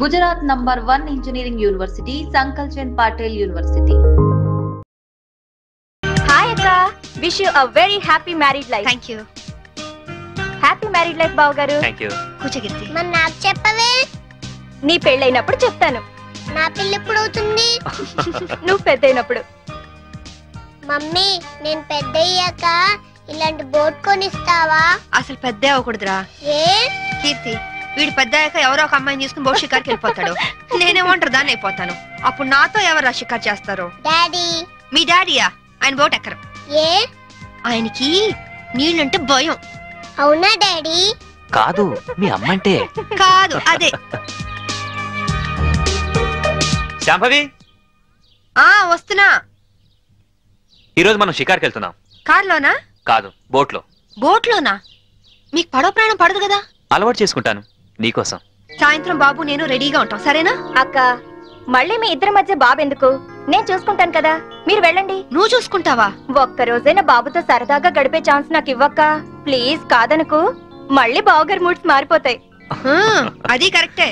Gujarat #1 Engineering University, Sankalchand Patel University. Hi Akka, wish you a very happy married life. Thank you. Happy married life బావ గారు. Thank you. కూర్చోగిర్తి. మరి నాకు చెప్పవే? నీ పెళ్ళైనప్పుడు చెప్తాను. నా పెళ్ళి ఎప్పుడు అవుతుంది? నువ్వు పెద్దయినప్పుడు. మమ్మీ, నేను పెద్దయ్యాక ఇలాంటి బోట్ కొనిస్తావా? అసలు పెద్ద అవ్వకూడదురా. ఏ? కీర్తి, వీడు పెద్ద అయ్యాక ఎవరో ఒక అమ్మాయిని తీసుకుని బోట్ షికార్కి వెళ్ళిపోతాడు. నేనేమంటారు దాన్ని అయిపోతాను. అప్పుడు నాతో ఎవరు షికార్ చేస్తారు? డాడీ. మీ డాడీయా? ఆయన బోట్ ఎక్కరు. ఏ? ఆయనకి నీళ్ళంటే భయం. అవునా డాడీ? కాదు, మీ అమ్మంటే. కాదు, అదే. శాంభవి, వస్తున్నా. ఈరోజు మనం షికార్కి వెళ్తున్నాం. కార్లోనా? కాదు, బోట్లో. బోట్లోనా? మీకు పడవ ప్రాణం పడదు కదా. అలవాటు చేసుకుంటాను నీకోసం. సాయంత్రం బాబు నేను రెడీగా ఉంటాం, సరేనా? అక్క, మళ్ళీ మీ ఇద్దరి మధ్య బాబు ఎందుకు? నేను చూసుకుంటాను కదా, మీరు వెళ్ళండి. నువ్వు చూసుకుంటావా? ఒక్కరోజైనా బాబుతో సరదాగా గడిపే ఛాన్స్ నాకు ఇవ్వక్క ప్లీజ్. కాదనుకు, మళ్ళీ బావగారి మూడ్స్ మారిపోతాయి. అది కరెక్టే.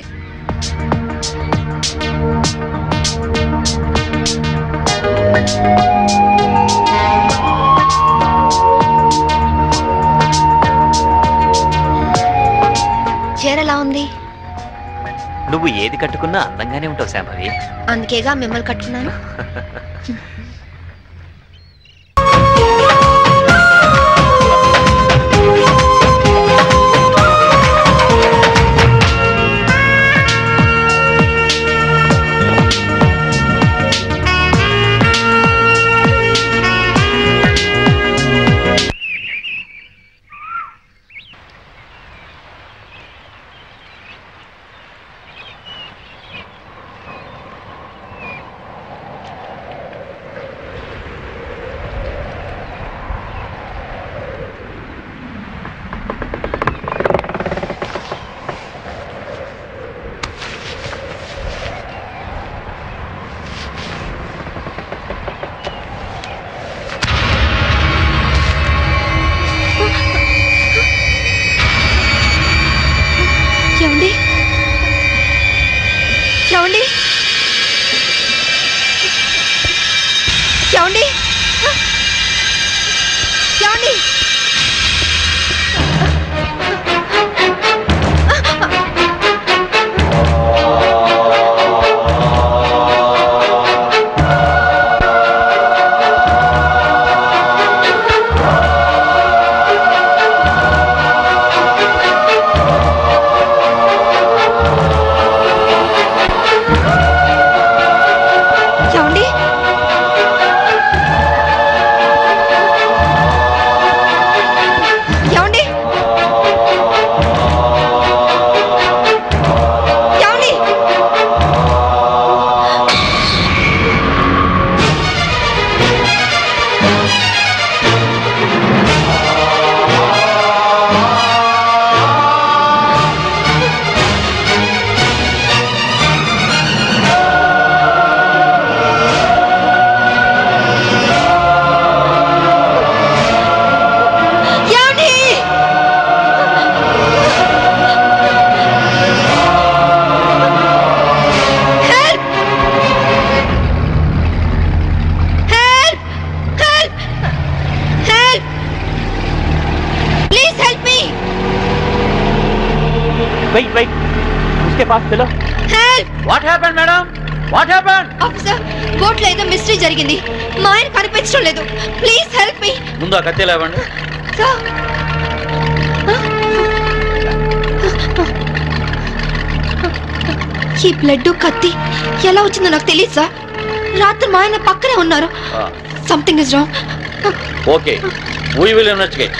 చీరలా ఉంది. నువ్వు ఏది కట్టుకున్నా అందంగానే ఉంటావు శాంభవి. అందుకేగా మిమ్మల్ని కట్టుకున్నాను. Wait. उसके पास चलो. Help! What happened, madam? What happened? Officer, boat లో ఏదో మిస్టరీ జరిగింది. మా ఆయన కనిపించడం లేదు. Please help me. ముందు ఆ కత్తి లేవండి. సార్. ఈ బ్లడ్ కత్తి ఎలా వచ్చిందో నాకు తెలియదు సార్. రాత్రి మా ఆయన పక్కనే ఉన్నారు. Something is wrong. Okay, we will investigate.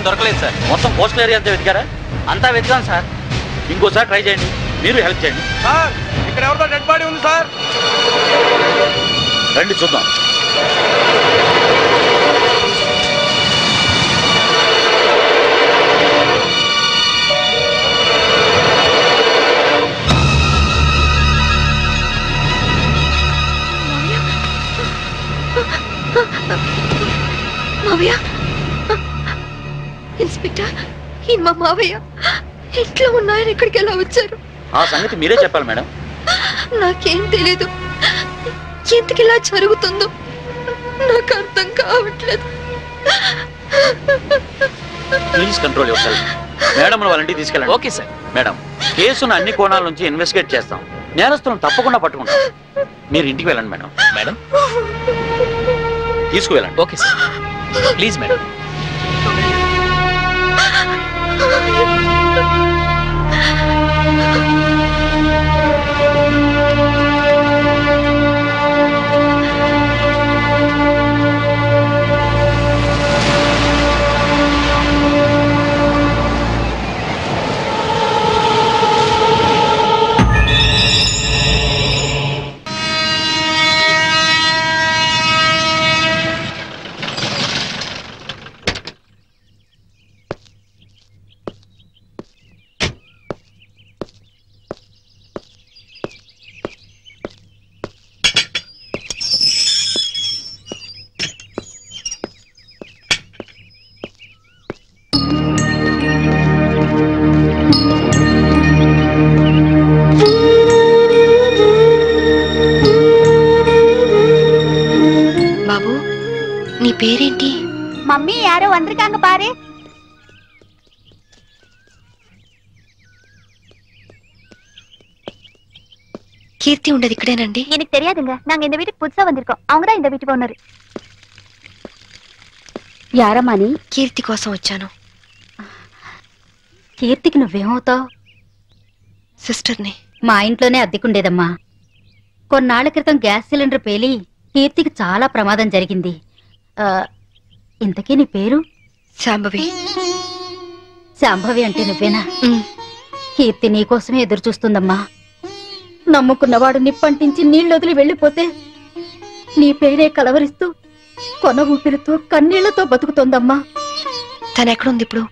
ఏం దొరకలేదు సార్. మొత్తం కోస్టల్ ఏరియా అంతా వెతికారా? అంతా వెతికాను సార్. ఇంకోసారి ట్రై చేయండి, మీరు హెల్ప్ చేయండి సార్. ఇక్కడ ఎవరితో డెడ్ బాడీ ఉంది సార్. రండి చూద్దాం. మావయ్య, ఇన్స్పెక్టర్, ఈ మా మావయ్య ఇంట్లో ఉన్నాయని ఇక్కడికి ఎలా వచ్చారు? ఆ సంగతి మీరే చెప్పాలి మేడం. నాకేం తెలీదు. ఎందుకు ఇలా జరుగుతుందో నాకు అర్థం కావట్లేదు. Please control your self. Madam వాళ్ళ ఇంటికి తీసుకెళ్ళండి. Okay sir. మేడం, కేసును అన్ని కోణాల నుంచి ఇన్వెస్టిగేట్ చేస్తాం. నేరస్తులను తప్పకుండా పట్టుకుంటాం. మీరు ఇంటికి వెళ్ళండి మేడం. మేడం తీసుకువెళ్ళండి. Okay sir. Please madam. బాబు, నీ పేరేంటి? మమ్మీ యారో వందరికాంగ పారే. కీర్తి ఉండదు ఇక్కడేనండి? எனக்கு தெரியாதுங்க. நாங்க இந்த வீட்டுக்கு புதுசா வந்திருக்கோம். அவங்க தான் இந்த வீட்டுக்கு ஓனர். యారమ్మా నీ? కీర్తి కోసం వచ్చాను. కీర్తికి నువ్వేమవుతావు? సిస్టర్ని. మా ఇంట్లోనే అద్దెకుండేదమ్మా. కొన్నాళ్ల క్రితం గ్యాస్ సిలిండర్ పేలి కీర్తికి చాలా ప్రమాదం జరిగింది. ఇంతకీ నీ పేరు? శాంభవి. శాంభవి అంటే నువ్వేనా? కీర్తి నీకోసమే ఎదురు చూస్తుందమ్మా. నమ్ముకున్నవాడు నిప్పంటించి నీళ్ళొదిలి వెళ్ళిపోతే నీ పేరే కలవరిస్తూ కొన ఊపిరితో కన్నీళ్లతో బతుకుతోందమ్మా. తనెక్కడుంది ఇప్పుడు?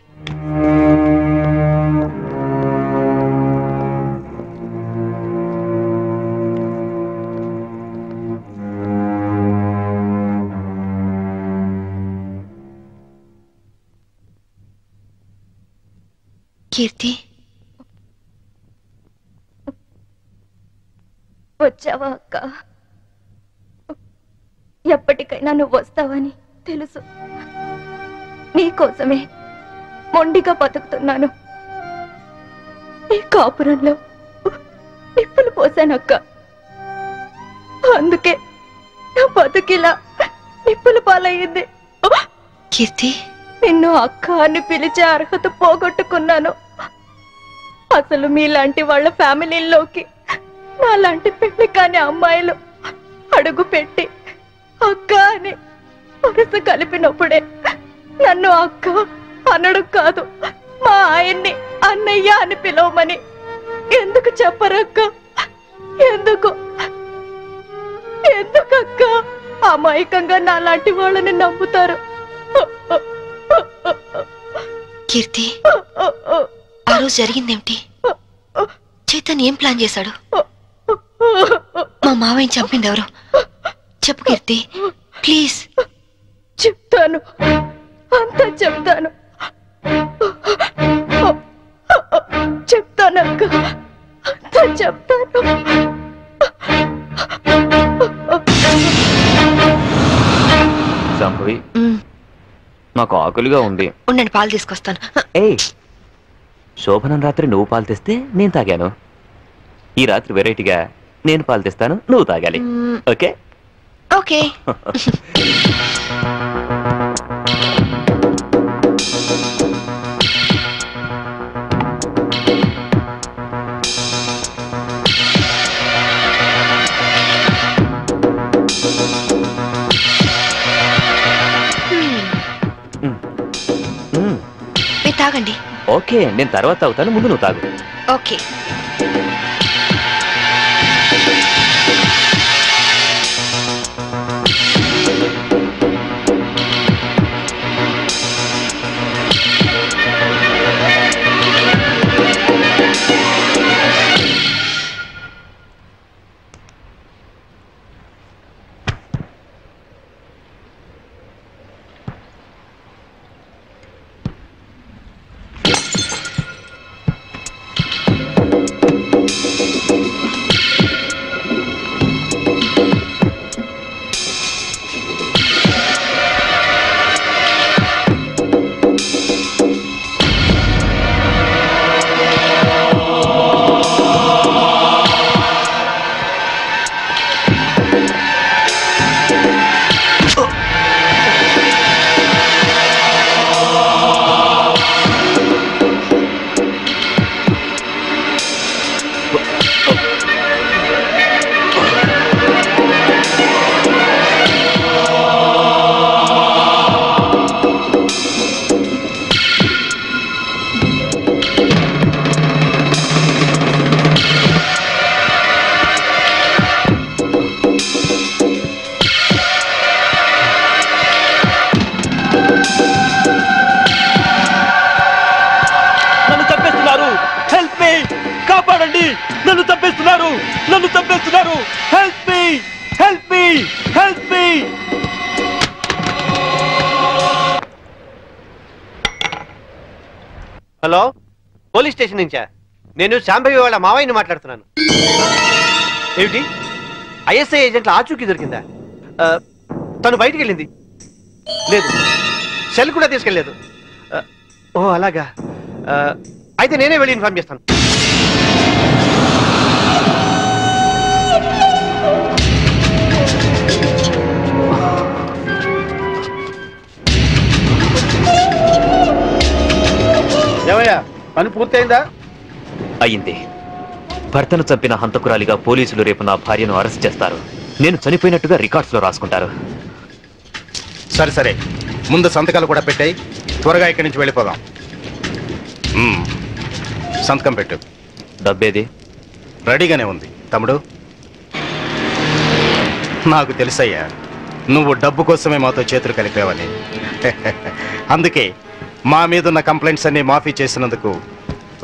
కీర్తి, వచ్చావా అక్క? ఎప్పటికైనా నువ్వు వస్తావని తెలుసు. నీకోసమే మొండిగా బతుకుతున్నాను. ఈ కాపురంలో నిప్పులు పోసానక్క. అందుకే నా బతుకిలా నిప్పుల పాలయ్యింది. కీర్తి, నిన్ను అక్క అని పిలిచే అర్హత పోగొట్టుకున్నాను. అసలు మీలాంటి వాళ్ళ ఫ్యామిలీల్లోకి నాలాంటి పెళ్లి కాని అమ్మాయిలు అడుగు పెట్టి అక్క అని వరుస కలిపినప్పుడే నన్ను అక్క అనడు కాదు, మా ఆయన్ని అన్నయ్య అని పిలవమని ఎందుకు చెప్పరక్క? ఎందుకు ఎందుకక్క అమాయకంగా నాలాంటి వాళ్ళని నమ్ముతారు? కీర్తి, ఆ రోజు జరిగిందేమిటి? చైతన్ ఏం ప్లాన్ చేశాడు? మా మావయ్యని చంపింది ఎవరు? చెప్పు కీర్తి, ప్లీజ్. చెప్తాను, అంతా చెప్తాను. చెప్తానక్క, అంతా చెప్తాను. సంభవి, నాకు ఆకలిగా ఉంది. ఉండండి, పాలు తీసుకొస్తాను. ఏయ్, శోభనం రాత్రి నువ్వు పాలు తెస్తే నేను తాగాను. ఈ రాత్రి వెరైటీగా నేను పాలు తెస్తాను, నువ్వు తాగాలి. Okay okay. ఓకే, నేను తర్వాత తాగుతాను, ముందు నువ్వు తాగు. ఓకే. నన్ను చంపేస్తున్నారు, నన్ను చంపేస్తున్నారు. Help me, help me, help me. Hello, police station నుంచా? నేను శాంభవి వాళ్ళ మావయ్యని మాట్లాడుతున్నాను. ఏమిటి, ఐఎస్ఐ ఏజెంట్ల ఆచూకీ దొరికిందా? తను బయటికి వెళ్ళింది లేదు, సెల్ కూడా తీసుకెళ్ళలేదు. ఓ అలాగా, అయితే నేనే వెళ్ళి ఇన్ఫార్మ్ చేస్తాను. ఏమయ్యా, పని పూర్తయిందా? అయింది. భర్తను చంపిన హంతకురాలిగా పోలీసులు రేపు నా భార్యను అరెస్ట్ చేస్తారు. నేను చనిపోయినట్టుగా రికార్డ్స్ లో రాసుకుంటారు. సరే సరే, ముందు సంతకాలు కూడా పెట్టాయి, త్వరగా ఇక్కడి నుంచి వెళ్ళిపోదాం. సంతకం పెట్టు. డబ్బేది? రెడీగానే ఉంది తమ్ముడు. నాకు తెలుసయ్యా, నువ్వు డబ్బు కోసమే మాతో చేతులు కలిపావని. అందుకే మా మీదున్న కంప్లైంట్స్ అన్ని మాఫీ చేసినందుకు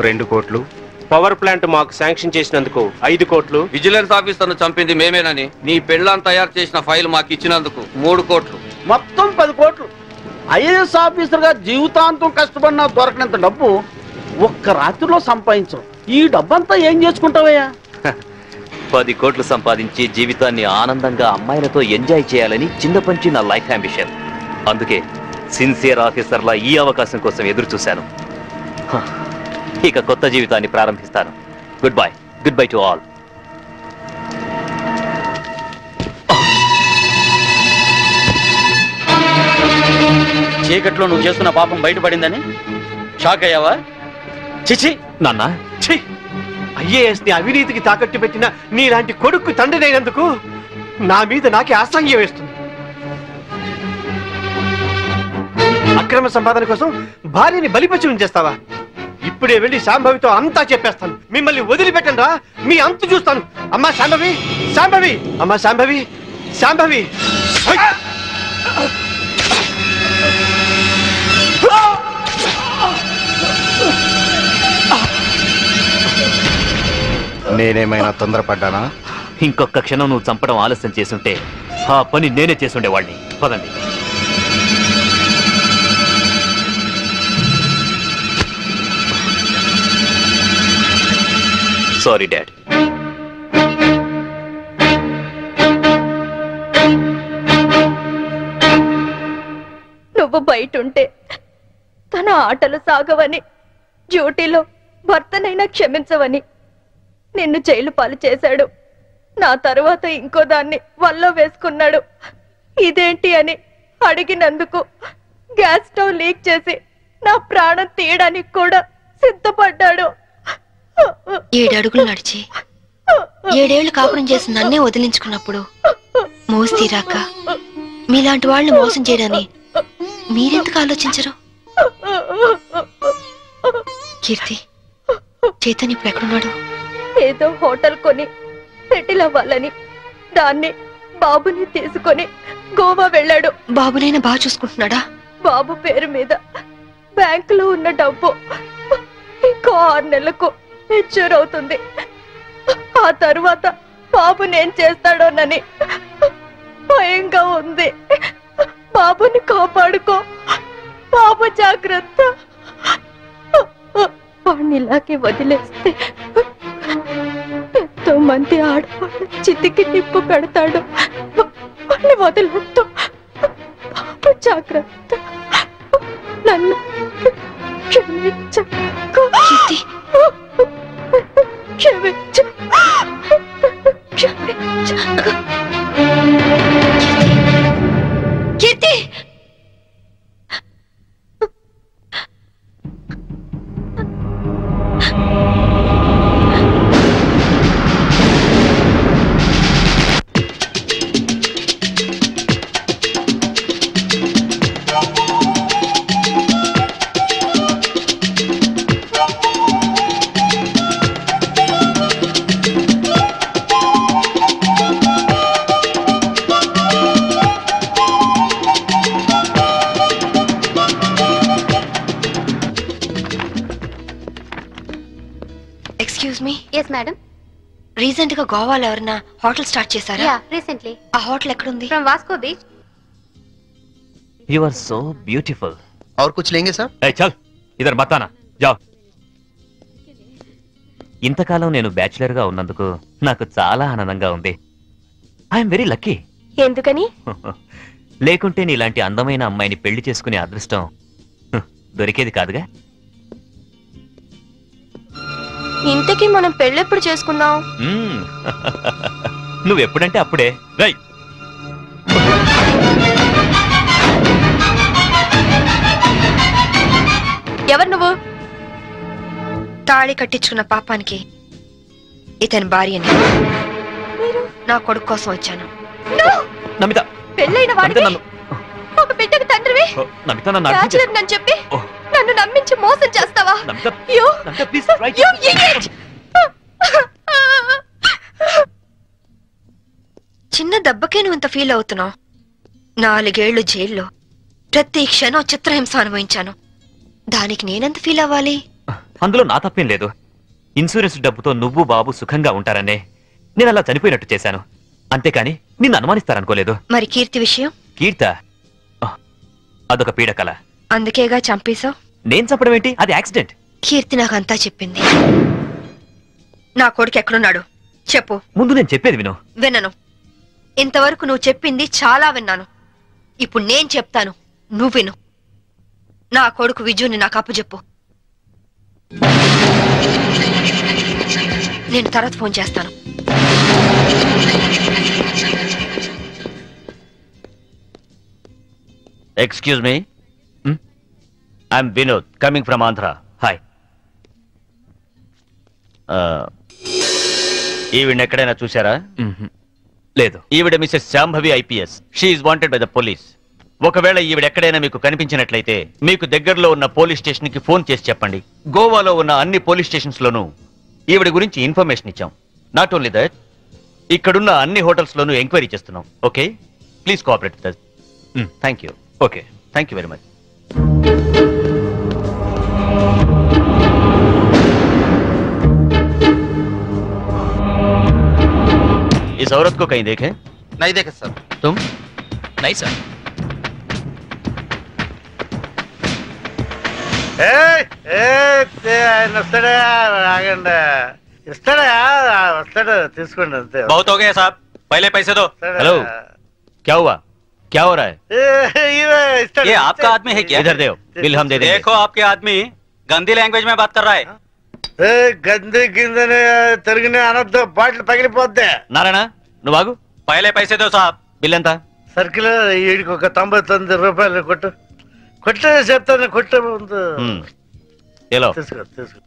2 కోట్లు, పవర్ ప్లాంట్ మాకు శాంక్షన్ చేసినందుకు 5 కోట్లు, విజిలెన్స్ ఆఫీసర్ను చంపింది మేమేనని నీ పెళ్ళాన్ని తయారు చేసిన ఫైల్ మాకు ఇచ్చినందుకు 3 కోట్లు, మొత్తం 10 కోట్లు. ఐఏఎస్ ఆఫీసర్ గా జీవితాంతం కష్టపడినా దొరకనంత డబ్బు ఒక్క రాత్రిలో సంపాదించం. ఈ డబ్బంతా ఏం చేసుకుంటావయ్యా? 10 కోట్లు సంపాదించి జీవితాన్ని ఆనందంగా అమ్మాయిలతో ఎంజాయ్ చేయాలని చిన్నపంచి నా లైఫ్ అంబిషన్. అందుకే సిన్సియర్ ఆఫీసర్లా ఈ అవకాశం కోసం ఎదురు చూశాను. ఇక కొత్త జీవితాన్ని ప్రారంభిస్తాను. Good bye, good bye to all. చీకట్లో నువ్వు చేస్తున్న పాపం బయటపడిందని షాక్ అయ్యావా? చిచి నాన్న, ఐఏఎస్ ని అవినీతికి తాకట్టు పెట్టిన నీలాంటి కొడుకు తండ్రినైనందుకు నా మీద నాకే అసహ్యం వేస్తుంది. అక్రమ సంపాదన కోసం భార్యని బలిపశు ఉంచేస్తావా? ఇప్పుడే వెళ్ళి శాంభవితో అంతా చెప్పేస్తాను. మిమ్మల్ని వదిలిపెట్టండి రా, మీ అంతు చూస్తాను. అమ్మా శాంభవి, శాంభవి, అమ్మా శాంభవి, శాంభవి. నేనేమైనా తొందరపడ్డానా? ఇంకొక క్షణం నువ్వు చంపడం ఆలస్యం చేసుంటే ఆ పని నేనే చేసుండేవాడిని. పదండి. Sorry dad. నువ్వు బయటుంటే తన ఆటలు సాగవని, డ్యూటీలో భర్తనైనా క్షమించవని నిన్ను జైలు పాలు చేశాడు. నా తరువాత ఇంకో దాన్ని వల్ల వేసుకున్నాడు. ఇదేంటి అని అడిగినందుకు గ్యాస్ స్టవ్ లీక్ చేసి నా ప్రాణం తీయడానికి కూడా సిద్ధపడ్డాడు. 7 అడుగులు నడిచి 7 ఏళ్లు కాపురం చేసి నన్నే వదిలించుకున్నప్పుడు మోసి తీరాక మీలాంటి వాళ్ళని మోసం చేయడాన్ని మీరెందుకు ఆలోచించరు? కీర్తి చైతన్య ఇప్పుడు ఎక్కడున్నాడు? ఏదో హోటల్ కొని సెటిల్ అవ్వాలని దాన్ని బాబుని తీసుకొని గోవా వెళ్ళాడు. బాబునైనా బాగా చూసుకుంటున్నాడా? బాబు పేరు మీద బ్యాంకులో ఉన్న డబ్బు ఇంకో 6 నెలలకు మెచ్యూర్ అవుతుంది. ఆ తరువాత బాబుని ఏం చేస్తాడోనని భయంగా ఉంది. బాబుని కాపాడుకో, బాబు జాగ్రత్త. వాడిని ఇలాగే వదిలేస్తే ఎంతో మంది ఆడవాళ్ళు చితికి నిప్పు పెడతాడు. వాడిని వదిలేస్తూ బాబు జాగ్రత్త. నన్ను క్షమించు. క్షమించు. కీర్తి Yes, madam. రీసెంట్ గా గోవాలో ఎవరన్నా హోటల్ స్టార్ట్ చేశారా? Yeah, recently. ఆ హోటల్ ఎక్కడుంది? From Vasco Beach. You are so beautiful. और कुछ लेंगे साहब? Hey, चल इधर मत आना जाओ. ఇంతకాలం నేను బ్యాచులర్ గా ఉన్నందుకు నాకు చాలా ఆనందంగా ఉంది. I'm very lucky. ఎందుకని? లేకుంటే నీలాంటి అందమైన అమ్మాయిని పెళ్లి చేసుకునే అదృష్టం దొరికేది కాదుగా. ఇంతకీ మనం పెళ్ళెప్పుడు చేసుకుందాం? నువ్వెప్పుడంటే అప్పుడే. రై ఎవరు నువ్వు? తాళి కట్టించుకున్న పాపానికి ఇతని భార్యని. నా కొడుకు కోసం వచ్చాను. నమిత, పెళ్ళైన వాడివి ఒక బిడ్డకు తండ్రివి నమిత నన్ను బ్యాచులర్ నన్ను చెప్పి నన్ను నమ్మించి మోసం చేస్తావా? చిన్న దెబ్బకే నువ్వు ఇంత ఫీల్ అవుతున్నావు. 4 ఏళ్లు జైల్లో ప్రతి క్షణం చిత్రహింస అనుభవించాను. దానికి నేనెంత ఫీల్ అవ్వాలి? అందులో నా తప్పేం లేదు. ఇన్సూరెన్స్ డబ్బుతో నువ్వు బాబు సుఖంగా ఉంటారనే నేను అలా చనిపోయినట్టు చేశాను. అంతేకాని నిన్ను అనుమానిస్తారనుకోలేదు. మరి కీర్తి విషయం? కీర్త అదొక పీడకల. అందుకేగా చంపేశావు? నేను చంపడం ఏంటి? అది యాక్సిడెంట్. కీర్తి నాకంతా చెప్పింది. నా కొడుకు ఎక్కడున్నాడు చెప్పు. ముందు నేను చెప్పేది విను. వినను. ఇంతవరకు నువ్వు చెప్పింది చాలా విన్నాను. ఇప్పుడు నేను చెప్తాను, నువ్వు విను. నా కొడుకు విజుని నాకు అప్పచెప్పు. నేను తర్వాత ఫోన్ చేస్తాను. Excuse me. I'm Vinod, coming from Andhra. Hi. ఈవిడ ఎక్కడైనా చూసారా? లేదు. ఈవిడ Mrs Shambhavi IPS. She is wanted by the police. ఒకవేళ ఈవిడ ఎక్కడైనా మీకు కనిపించినట్లయితే మీకు దగ్గరలో ఉన్న పోలీస్ స్టేషన్ కి ఫోన్ చేసి చెప్పండి. గోవాలో ఉన్న అన్ని పోలీస్ స్టేషన్స్ లోనూ ఈవిడ గురించి ఇన్ఫర్మేషన్ ఇచ్చాం. నాట్ ఓన్లీ దట్, ఇక్కడున్న అన్ని హోటల్స్ లోనూ ఎంక్వైరీ చేస్తున్నాం. Okay, please cooperate with us. Thank you. Okay, thank you very much. इस औरत को कहीं देखे? नहीं देखे सर. तुम? नहीं सर. తీసుకోండి అంతే. बहुत हो गया साहब, पहले पैसे दो. हेलो, क्या हुआ? क्या हो रहा है? ये आपका आदमी है क्या? इधर दो, बिल हम दे देंगे. देखो आपके आदमी गंदी लैंग्वेज में बात कर रहा है. గంది కిందనే తిరిగిన అనొద్దు, బాటిల్ పగిలిపోద్ది. నారాయణ నువ్వు ఆగు. पहले पैसे दो साहब. బిల్ ఎంత? సర్కిల్ వీడికి ఒక 99 రూపాయలు కొట్టు. కొట్టే చెప్తాను, కొట్టే ముందు తీసుకో తీసుకో.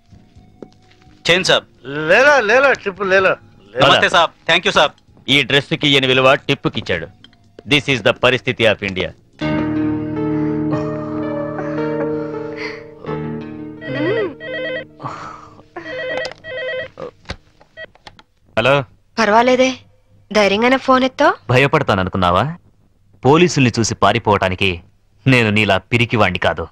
चेन साहब. లేలో లేలో టిప్ లేలో. नमस्ते साहब. थैंक यू साहब. ఈ డ్రెస్ కి ఈయన విలువ టిప్పుకి ఇచ్చాడు. దిస్ ఈస్ ద పరిస్థితి ఆఫ్ ఇండియా. హలో. పర్వాలేదే, ధైర్యంగానే ఫోన్ ఎత్తో. భయపడతాననుకున్నావా? పోలీసుల్ని చూసి పారిపోవటానికి నేను నీలా పిరికివాణ్ణి కాదు.